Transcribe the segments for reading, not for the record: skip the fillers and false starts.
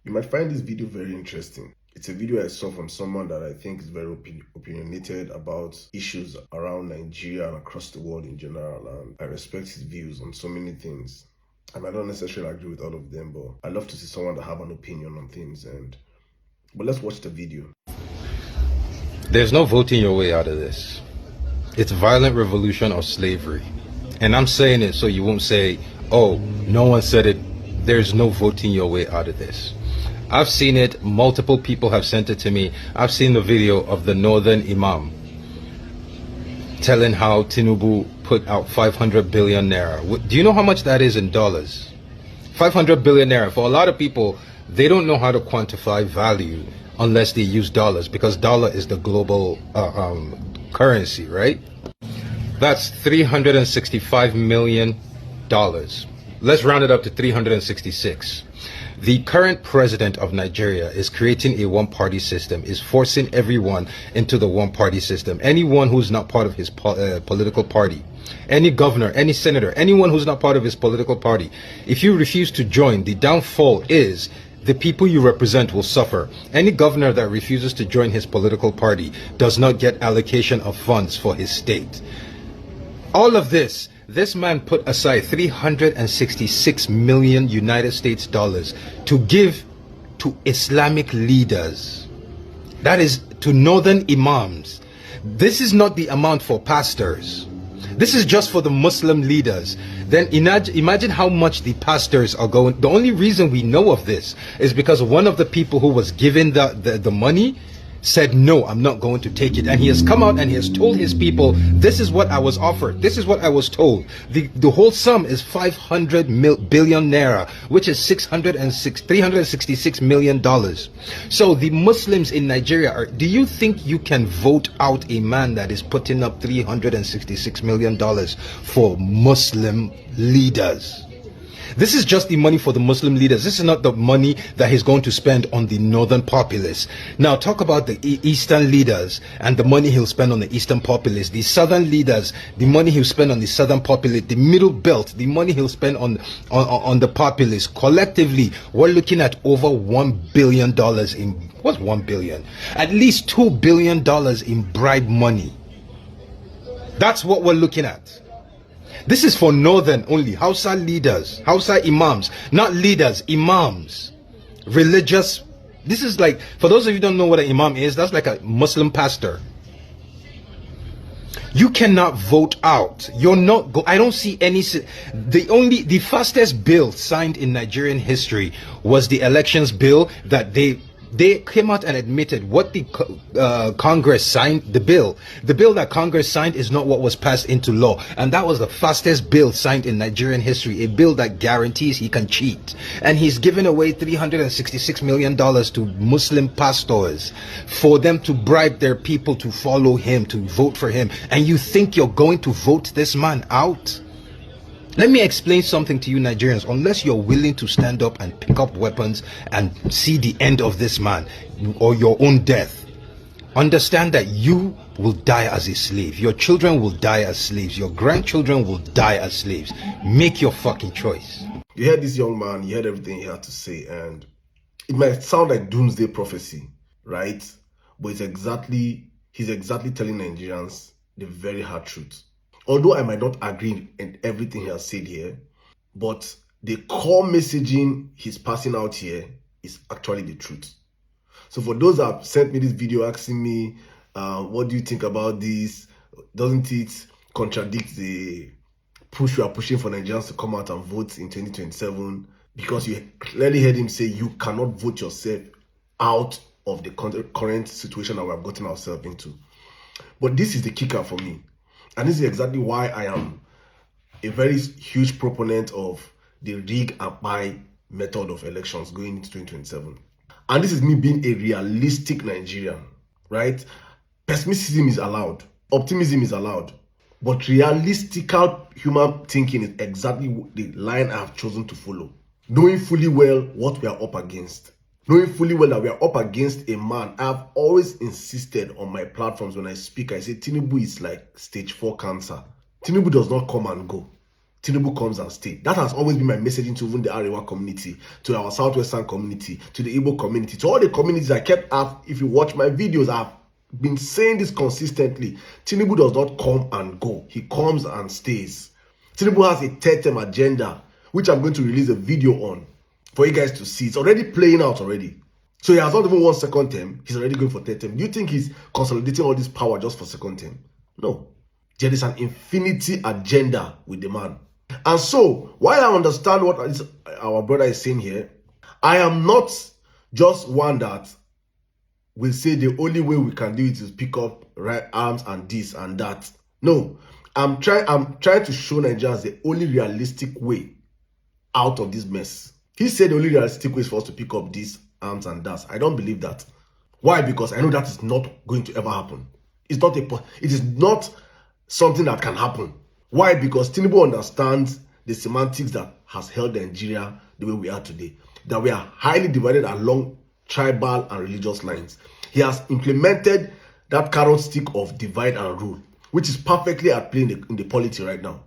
You might find this video very interesting. It's a video I saw from someone that I think is very opinionated about issues around Nigeria and across the world in general, and I respect his views on so many things. And I don't necessarily agree with all of them, but I love to see someone that have an opinion on things. But let's watch the video. There's no voting your way out of this. It's violent revolution or slavery. And I'm saying it so you won't say, oh, no one said it. There's no voting your way out of this. I've seen it. Multiple people have sent it to me. I've seen the video of the Northern Imam telling how Tinubu put out 500 billion naira. Do you know how much that is in dollars? 500 billion naira. For a lot of people, they don't know how to quantify value unless they use dollars, because dollar is the global currency, right? That's $365 million. Let's round it up to 366. The current president of Nigeria is creating a one-party system, is forcing everyone into the one-party system. Anyone who's not part of his political party, any governor, any senator, anyone who's not part of his political party, if you refuse to join, the downfall is the people you represent will suffer. Any governor that refuses to join his political party does not get allocation of funds for his state. All of this man put aside 366 million United States dollars to give to Islamic leaders. That is to northern imams. This is not the amount for pastors. This is just for the Muslim leaders. Then imagine how much the pastors are going. The only reason we know of this is because one of the people who was given the money said, no, I'm not going to take it. And he has come out and he has told his people, this is what I was offered. This is what I was told. The whole sum is 500 billion naira, which is $366 million. So the Muslims in Nigeria, do you think you can vote out a man that is putting up $366 million for Muslim leaders? This is just the money for the Muslim leaders. This is not the money that he's going to spend on the northern populace. Now talk about the eastern leaders and the money he'll spend on the eastern populace. The southern leaders, the money he'll spend on the southern populace. The middle belt, the money he'll spend on the populace. Collectively, we're looking at over $1 billion in, what's 1 billion? At least $2 billion in bribe money. That's what we're looking at. This is for northern only, Hausa leaders, Hausa imams, not leaders, imams, religious. This is like, for those of you who don't know what an imam is, that's like a Muslim pastor. You cannot vote out. You're not, I don't see any, the fastest bill signed in Nigerian history was the elections bill that they came out and admitted what the Congress signed. The bill that Congress signed is not what was passed into law, and that was the fastest bill signed in Nigerian history, a bill that guarantees he can cheat. And he's given away $366 million to Muslim pastors for them to bribe their people to follow him, to vote for him. And you think you're going to vote this man out? Let me explain something to you Nigerians. Unless you're willing to stand up and pick up weapons and see the end of this man or your own death, understand that you will die as a slave. Your children will die as slaves. Your grandchildren will die as slaves. Make your fucking choice. You heard this young man, you heard everything he had to say, and it might sound like doomsday prophecy, right? But he's exactly telling Nigerians the very hard truth. Although I might not agree in everything he has said here, but the core messaging he's passing out here is actually the truth. So for those that have sent me this video asking me, what do you think about this? Doesn't it contradict the push you are pushing for Nigerians to come out and vote in 2027? Because you clearly heard him say you cannot vote yourself out of the current situation that we have gotten ourselves into. But this is the kicker for me. And this is exactly why I am a very huge proponent of the rig and buy method of elections going into 2027. And this is me being a realistic Nigerian, right? Pessimism is allowed. Optimism is allowed. But realistical human thinking is exactly the line I have chosen to follow. Knowing fully well what we are up against. Knowing fully well that we are up against a man. I've always insisted on my platforms when I speak, I say Tinubu is like stage 4 cancer. Tinubu does not come and go. Tinubu comes and stays. That has always been my messaging to even the Arewa community, to our Southwestern community, to the Igbo community, to all the communities I kept up. If you watch my videos, I've been saying this consistently. Tinubu does not come and go. He comes and stays. Tinubu has a third-term agenda, which I'm going to release a video on for you guys to see. It's already playing out already. So he has not even won second term. He's already going for third term. Do you think he's consolidating all this power just for second term? No. There is an infinity agenda with the man. And so, while I understand what our brother is saying here, I am not just one that will say the only way we can do it is pick up right arms and this and that. No. I'm trying to show Nigerians the only realistic way out of this mess. He said the only realistic way is for us to pick up this arms and that. I don't believe that. Why? Because I know that is not going to ever happen. It is not something that can happen. Why? Because Tinubu understands the semantics that has held Nigeria the way we are today. That we are highly divided along tribal and religious lines. He has implemented that carrot stick of divide and rule, which is perfectly at play in the polity right now.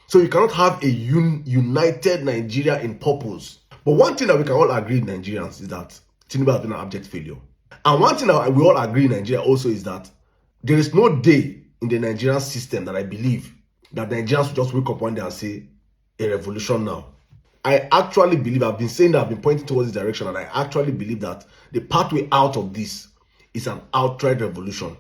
So you cannot have a united Nigeria in purpose. But one thing that we can all agree, Nigerians, is that Tinubu has been an abject failure. And one thing that we all agree in Nigeria also is that there is no day in the Nigerian system that I believe that Nigerians will just wake up one day and say, a revolution now. I actually believe, I've been saying that, I've been pointing towards this direction, and I actually believe that the pathway out of this is an outright revolution.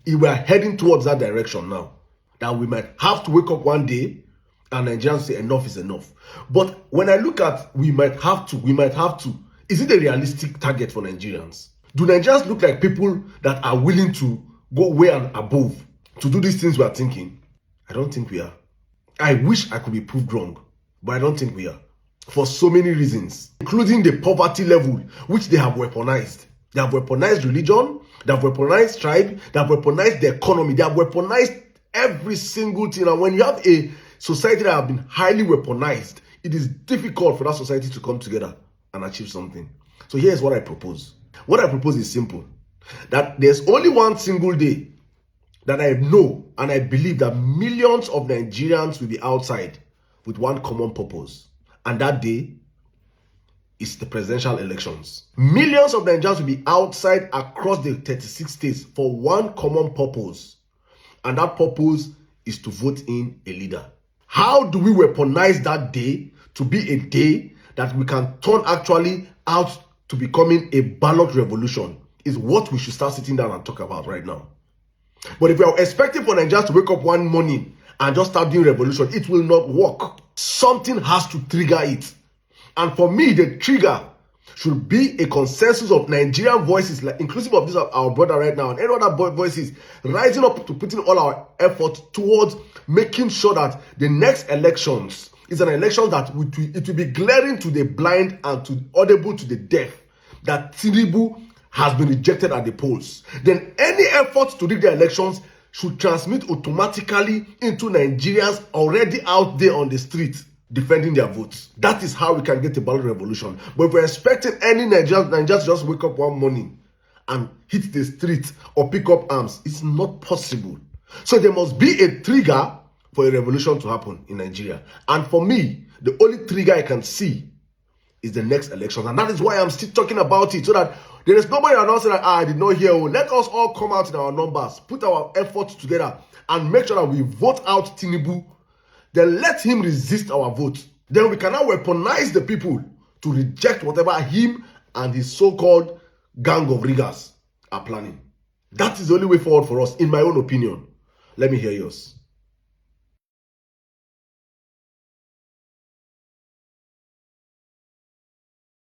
If we are heading towards that direction now, that we might have to wake up one day and Nigerians say enough is enough. But when I look at we might have to, is it a realistic target for Nigerians? Do Nigerians look like people that are willing to go way and above to do these things we are thinking? I don't think we are. I wish I could be proved wrong, but I don't think we are. For so many reasons, including the poverty level, which they have weaponized. They have weaponized religion, they have weaponized tribe, they have weaponized the economy, they have weaponized every single thing. And when you have a society that have been highly weaponized, it is difficult for that society to come together and achieve something. So here's what I propose. What I propose is simple. That there's only one single day that I know and I believe that millions of Nigerians will be outside with one common purpose. And that day is the presidential elections. Millions of Nigerians will be outside across the 36 states for one common purpose. And that purpose is to vote in a leader. How do we weaponize that day to be a day that we can turn actually out to becoming a ballot revolution is what we should start sitting down and talk about right now. But if we are expecting for Nigerians to wake up one morning and just start doing revolution, it will not work. Something has to trigger it. And for me, the trigger should be a consensus of Nigerian voices, like inclusive of this our brother right now and any other voices, rising up to putting all our effort towards making sure that the next elections is an election that it will be glaring to the blind and to audible to the deaf that Tinubu has been rejected at the polls. Then any efforts to rig the elections should transmit automatically into Nigerians already out there on the street defending their votes. That is how we can get a ballot revolution. But if we're expecting any Nigerians just wake up one morning and hit the street or pick up arms, it's not possible. So there must be a trigger for a revolution to happen in Nigeria. And for me, the only trigger I can see is the next election. And that is why I'm still talking about it, so that there is nobody announcing that I did not hear. Let us all come out in our numbers, put our efforts together, and make sure that we vote out Tinubu. Then let him resist our vote. Then we can now weaponize the people to reject whatever him and his so-called gang of riggers are planning. That is the only way forward for us, in my own opinion. Let me hear yours.